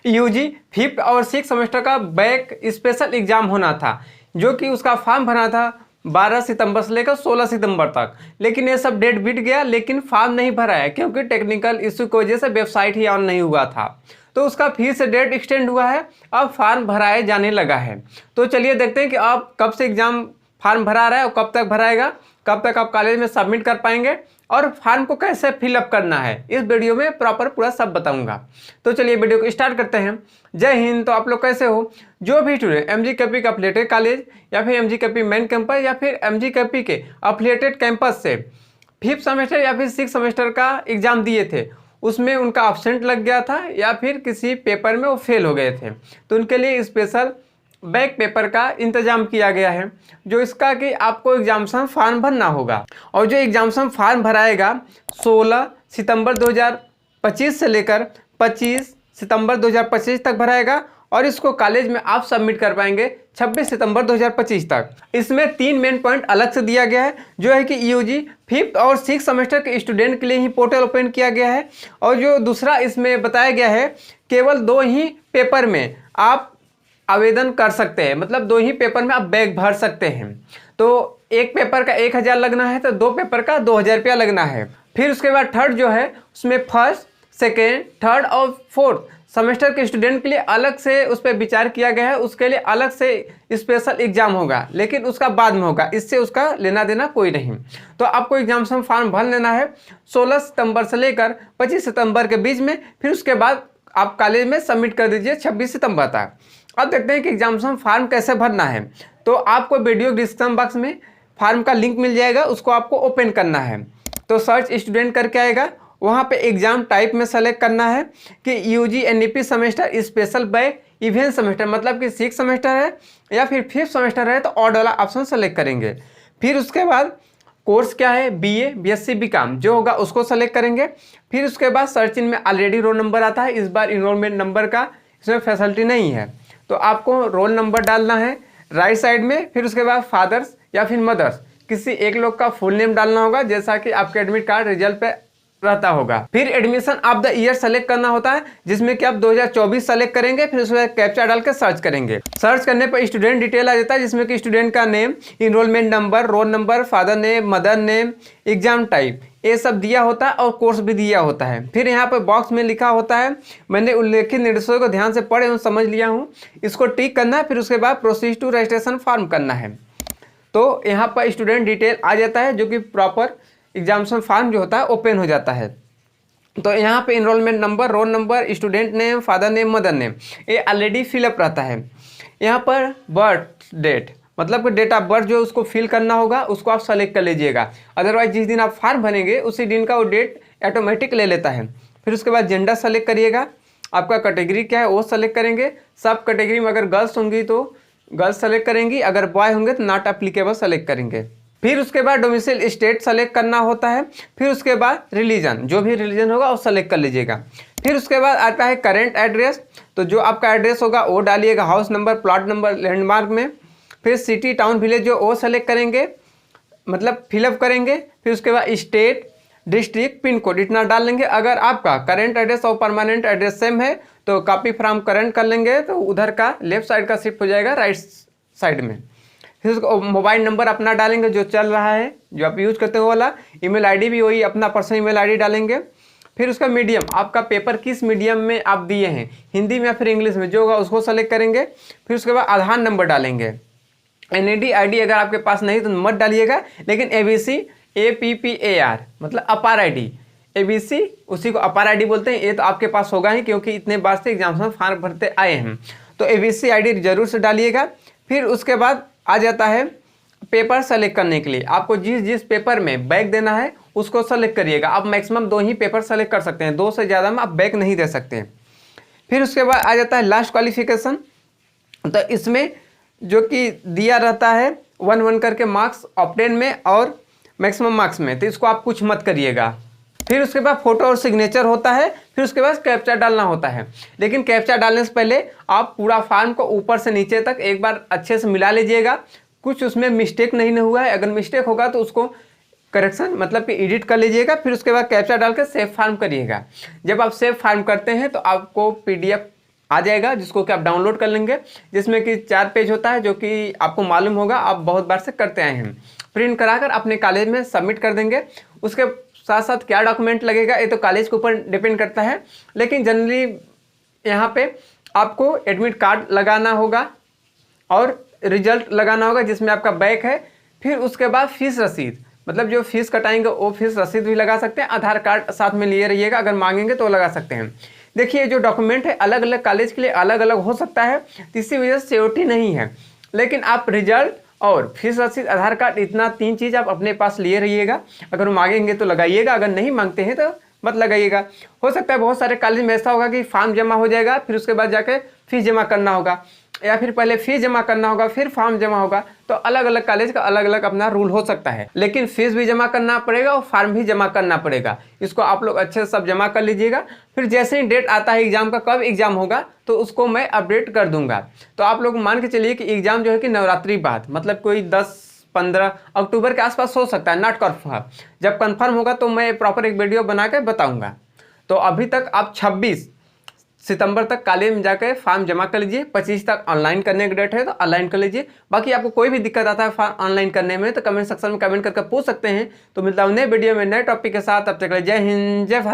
UG fifth और six semester का back special exam होना था, जो कि उसका फॉर्म भरा था 12 सितंबर से लेकर 16 सितंबर तक। लेकिन ये सब डेट बीत गया, लेकिन फॉर्म नहीं भरा है क्योंकि टेक्निकल इशू की वजह से वेबसाइट ही ऑन नहीं हुआ था। तो उसका फिर से डेट एक्सटेंड हुआ है, अब फॉर्म भराए जाने लगा है। तो चलिए देखते हैं कि आप कब से एग्जाम फॉर्म भरा रहा है और कब तक भराएगा, कब तक आप कॉलेज में सबमिट कर पाएंगे और फॉर्म को कैसे फिलअप करना है, इस वीडियो में प्रॉपर पूरा सब बताऊंगा। तो चलिए वीडियो को स्टार्ट करते हैं। जय हिंद। तो आप लोग कैसे हो? जो भी स्टूडेंट MGKP का अफिलिएटेड कॉलेज या फिर MGKP मेन कैंपस या फिर MGKP के अफिलिएटेड कैंपस से फिफ्थ सेमेस्टर या फिर सिक्स सेमेस्टर का एग्जाम दिए थे, उसमें उनका एब्सेंट लग गया था या फिर किसी पेपर में वो फेल हो गए थे, तो उनके लिए स्पेशल बैक पेपर का इंतजाम किया गया है, जो इसका कि आपको एग्जामिनेशन फॉर्म भरना होगा। और जो एग्जामिनेशन फॉर्म भराएगा 16 सितंबर 2025 से लेकर 25 सितंबर 2025 तक भराएगा और इसको कॉलेज में आप सबमिट कर पाएंगे 26 सितंबर 2025 तक। इसमें 3 मेन पॉइंट अलग से दिया गया है, जो है कि यूजी फिफ्थ और सिक्स सेमेस्टर के स्टूडेंट के लिए ही पोर्टल ओपन किया गया है। और जो दूसरा इसमें बताया गया है, केवल 2 ही पेपर में आप आवेदन कर सकते हैं, मतलब 2 ही पेपर में आप बैक भर सकते हैं। तो एक पेपर का 1000 लगना है, तो 2 पेपर का 2000 रुपया लगना है। फिर उसके बाद थर्ड जो है उसमें फर्स्ट, सेकेंड, थर्ड और फोर्थ सेमेस्टर के स्टूडेंट के लिए अलग से उस पर विचार किया गया है, उसके लिए अलग से स्पेशल एग्जाम होगा, लेकिन उसका बाद में होगा, इससे उसका लेना देना कोई नहीं। तो आपको एग्जामिनेशन फॉर्म भर लेना है 16 सितंबर से लेकर 25 सितंबर के बीच में। फिर उसके बाद आप कॉलेज में सबमिट कर दीजिए 26 सितंबर तक। अब देखते हैं कि एग्जामिनेशन फॉर्म कैसे भरना है। तो आपको वीडियो डिस्क्रिप्शन बॉक्स में फॉर्म का लिंक मिल जाएगा, उसको आपको ओपन करना है। तो सर्च स्टूडेंट करके आएगा, वहाँ पे एग्जाम टाइप में सेलेक्ट करना है कि UG NEP semester special back event semester, मतलब कि सिक्स सेमेस्टर है या फिर फिफ्थ सेमेस्टर है, तो ऑड वाला ऑप्शन सेलेक्ट करेंगे। फिर उसके बाद कोर्स क्या है, BA BSc BCom जो होगा उसको सेलेक्ट करेंगे। फिर उसके बाद सर्च इन में ऑलरेडी रोल नंबर आता है, इस बार इनरोलमेंट नंबर का इसमें फैसिलिटी नहीं है, तो आपको रोल नंबर डालना है राइट साइड में। फिर उसके बाद फादर्स या फिर मदर्स किसी एक लोग का फुल नेम डालना होगा, जैसा कि आपके एडमिट कार्ड रिजल्ट पे रहता होगा। फिर admission of the year select करना होता है, जिसमें कि आप 2024 सेलेक्ट करेंगे। फिर उसके बाद कैप्चा डाल के सर्च करेंगे। सर्च करने पर स्टूडेंट डिटेल आ जाता है, जिसमें कि स्टूडेंट का name, enrolment number, roll number, father name, mother name, exam type, ये सब दिया होता है और कोर्स भी दिया होता है। फिर यहाँ पर बॉक्स में लिखा होता है, मैंने उल्लेखित निर्देशों को ध्यान से पढ़े और समझ लिया हूँ, इसको टिक करना है। फिर उसके बाद प्रोसीड टू रजिस्ट्रेशन फॉर्म करना है। तो यहाँ पर स्टूडेंट डिटेल आ जाता है, जो कि प्रॉपर एग्जामिनेशन फॉर्म जो होता है ओपन हो जाता है। तो यहाँ पे enrolment number, roll number, student name, father name, mother name, ये ऑलरेडी फिलअप रहता है। यहाँ पर बर्थ डेट, मतलब कि डेट ऑफ बर्थ जो उसको फिल करना होगा, उसको आप सेलेक्ट कर लीजिएगा। अदरवाइज जिस दिन आप फॉर्म भरेंगे उसी दिन का वो डेट ऑटोमेटिक ले लेता है। फिर उसके बाद जेंडर सेलेक्ट करिएगा, आपका कैटेगरी क्या है वो सेलेक्ट करेंगे। सब कैटेगरी में अगर गर्ल्स होंगी तो गर्ल्स सेलेक्ट करेंगी, अगर बॉय होंगे तो नॉट एप्लीकेबल सेलेक्ट करेंगे। फिर उसके बाद डोमिसाइल स्टेट सेलेक्ट करना होता है। फिर उसके बाद रिलीजन, जो भी रिलीजन होगा वो सेलेक्ट कर लीजिएगा। फिर उसके बाद आता है करेंट एड्रेस, तो जो आपका एड्रेस होगा वो डालिएगा, house number, plot number, landmark में। फिर सिटी, टाउन, विलेज जो वो सेलेक्ट करेंगे, मतलब फिलअप करेंगे। फिर उसके बाद स्टेट, डिस्ट्रिक्ट, पिन कोड इतना डाल लेंगे। अगर आपका करेंट एड्रेस और परमानेंट एड्रेस सेम है तो कॉपी फ्रॉम करंट कर लेंगे, तो उधर का लेफ्ट साइड का शिफ्ट हो जाएगा राइट साइड में। फिर उसको मोबाइल नंबर अपना डालेंगे जो चल रहा है, जो आप यूज करते हो वाला। ईमेल आईडी भी वही अपना पर्सनल ईमेल आईडी डालेंगे। फिर उसका मीडियम, आपका पेपर किस मीडियम में आप दिए हैं, हिंदी में या फिर इंग्लिश में, जो होगा उसको सेलेक्ट करेंगे। फिर उसके बाद आधार नंबर डालेंगे। NID ID अगर आपके पास नहीं तो मत डालिएगा, लेकिन ABC APPAR मतलब अपार ID, ABC उसी को अपार ID बोलते हैं, ये तो आपके पास होगा ही क्योंकि इतने बार से एग्जाम फॉर्म भरते आए हैं, तो ABC ID जरूर से डालिएगा। फिर उसके बाद आ जाता है पेपर सेलेक्ट करने के लिए, आपको जिस जिस पेपर में बैक देना है उसको सेलेक्ट करिएगा। आप मैक्सिमम 2 ही पेपर सेलेक्ट कर सकते हैं, 2 से ज़्यादा में आप बैक नहीं दे सकते हैं। फिर उसके बाद आ जाता है लास्ट क्वालिफिकेशन, तो इसमें जो कि दिया रहता है 1-1 करके मार्क्स ऑप्टेन में और मैक्सिमम मार्क्स में, तो इसको आप कुछ मत करिएगा। फिर उसके बाद फोटो और सिग्नेचर होता है। फिर उसके बाद कैप्चा डालना होता है, लेकिन कैप्चा डालने से पहले आप पूरा फॉर्म को ऊपर से नीचे तक एक बार अच्छे से मिला लीजिएगा, कुछ उसमें मिस्टेक नहीं हुआ है। अगर मिस्टेक होगा तो उसको करेक्शन मतलब कि एडिट कर लीजिएगा। फिर उसके बाद कैप्चा डाल के सेव फॉर्म करिएगा। जब आप सेव फॉर्म करते हैं तो आपको PDF आ जाएगा, जिसको कि आप डाउनलोड कर लेंगे, जिसमें कि 4 पेज होता है, जो कि आपको मालूम होगा, आप बहुत बार से करते आए हैं। प्रिंट कराकर अपने कॉलेज में सबमिट कर देंगे। उसके साथ साथ क्या डॉक्यूमेंट लगेगा ये तो कॉलेज के ऊपर डिपेंड करता है, लेकिन जनरली यहाँ पे आपको एडमिट कार्ड लगाना होगा और रिजल्ट लगाना होगा जिसमें आपका बैक है। फिर उसके बाद फीस रसीद, मतलब जो फीस कटाएंगे वो फीस रसीद भी लगा सकते हैं। आधार कार्ड साथ में लिए रहिएगा, अगर मांगेंगे तो लगा सकते हैं। देखिए जो डॉक्यूमेंट है अलग अलग कॉलेज के लिए अलग अलग हो सकता है, इसी वजह से सियोरिटी नहीं है। लेकिन आप रिजल्ट और फीस रसीद, आधार कार्ड, इतना 3 चीज़ आप अपने पास लिए रहिएगा। अगर वो मांगेंगे तो लगाइएगा, अगर नहीं मांगते हैं तो मत लगाइएगा। हो सकता है बहुत सारे कॉलेज में ऐसा होगा कि फॉर्म जमा हो जाएगा, फिर उसके बाद जाके फीस जमा करना होगा, या फिर पहले फीस जमा करना होगा फिर फॉर्म जमा होगा। तो अलग अलग कॉलेज का अलग अलग अपना रूल हो सकता है, लेकिन फीस भी जमा करना पड़ेगा और फॉर्म भी जमा करना पड़ेगा। इसको आप लोग अच्छे से सब जमा कर लीजिएगा। फिर जैसे ही डेट आता है एग्जाम का, कब एग्जाम होगा तो उसको मैं अपडेट कर दूंगा। तो आप लोग मान के चलिए कि एग्जाम जो है कि नवरात्रि बाद, मतलब कोई 10-15 अक्टूबर के आसपास हो सकता है, नॉट कन्फर्म। जब कन्फर्म होगा तो मैं प्रॉपर एक वीडियो बना के बताऊंगा। तो अभी तक आप 26 सितंबर तक कॉलेज में जाकर फॉर्म जमा कर लीजिए। 25 तक ऑनलाइन करने का डेट है तो ऑनलाइन कर लीजिए। बाकी आपको कोई भी दिक्कत आता है फॉर्म ऑनलाइन करने में तो कमेंट सेक्शन में कमेंट करके पूछ सकते हैं। तो मिलता हूं नए वीडियो में नए टॉपिक के साथ। तब तक जय हिंद, जय भारत।